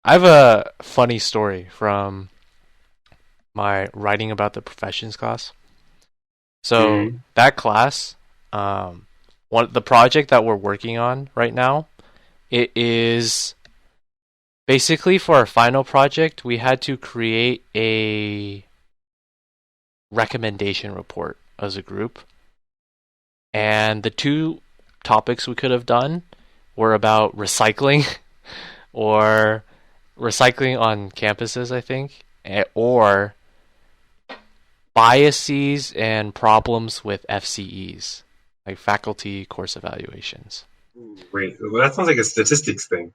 I have a funny story from my writing about the professions class. So Mm, that class, um, the project that we're working on right now, it is basically for our final project. We had to create a recommendation report as a group, and the two topics we could have done were about recycling or recycling on campuses, I think, or biases and problems with FCEs, like faculty course evaluations. wait, well, that sounds like a statistics thing.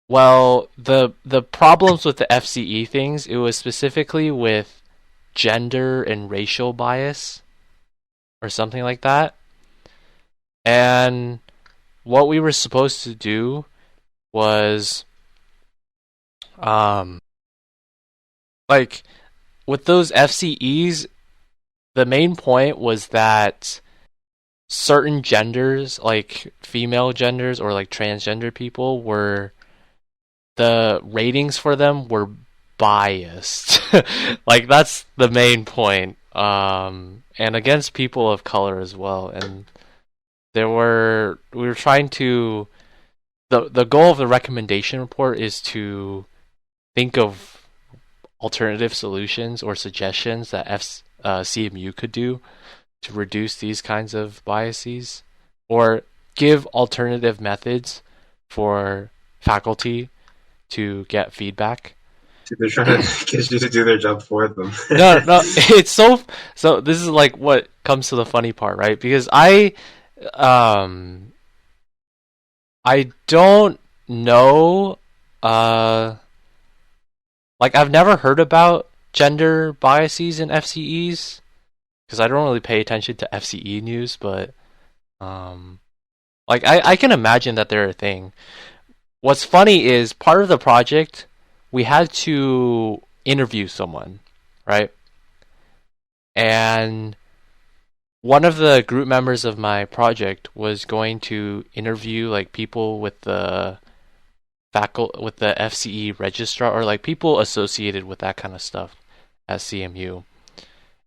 Well, the problems with the FCE things, it was specifically with gender and racial bias or something like that. And what we were supposed to do was um like with those FCEs, the main point was that certain genders, like female genders or like transgender people, were the ratings for them were biased. Like that's the main point. And against people of color as well. And we were trying to the goal of the recommendation report is to think of alternative solutions or suggestions that CMU could do to reduce these kinds of biases or give alternative methods for faculty to get feedback. So they're trying to get you to do their job for them. No, no, it's so. This is like what comes to the funny part, right? Because um, I don't know, uh, like I've never heard about gender biases in FCEs because I don't really pay attention to FCE news, but um, like I can imagine that they're a thing. What's funny is part of the project we had to interview someone, right? And one of the group members of my project was going to interview like people with the with the FCE registrar or like people associated with that kind of stuff at CMU.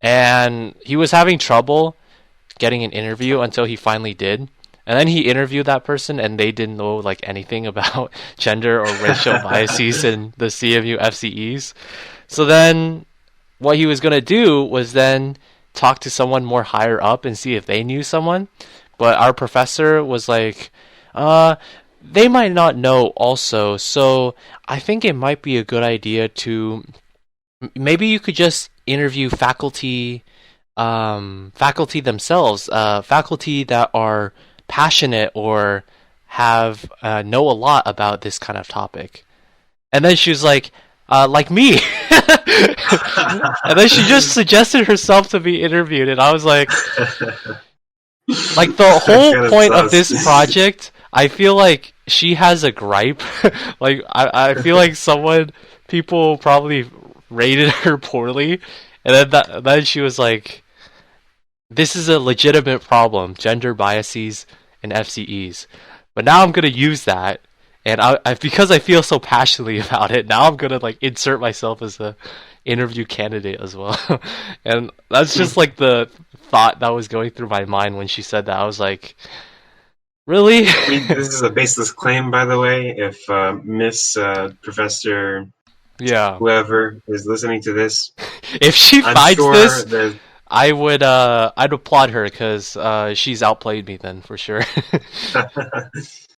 And he was having trouble getting an interview until he finally did. And then he interviewed that person and they didn't know like anything about gender or racial biases in the CMU FCEs. So then what he was going to do was then talk to someone more higher up and see if they knew someone. But our professor was like, uh, they might not know also. So I think it might be a good idea to maybe you could just interview faculty themselves, faculty that are passionate or have know a lot about this kind of topic. And then she was like me. And then she just suggested herself to be interviewed, and I was like the That's whole kind of point of this sus. project, I feel like she has a gripe. Like I feel like people probably rated her poorly, and then she was like, "This is a legitimate problem, gender biases and FCEs." But now I'm gonna use that, and because I feel so passionately about it, now I'm gonna like insert myself as a interview candidate as well. And that's just like the thought that was going through my mind when she said that. I was like, really? I mean, this is a baseless claim, by the way. If Miss Professor Yeah. whoever is listening to this, If she I'm finds sure this, there's I'd applaud her because she's outplayed me then for sure.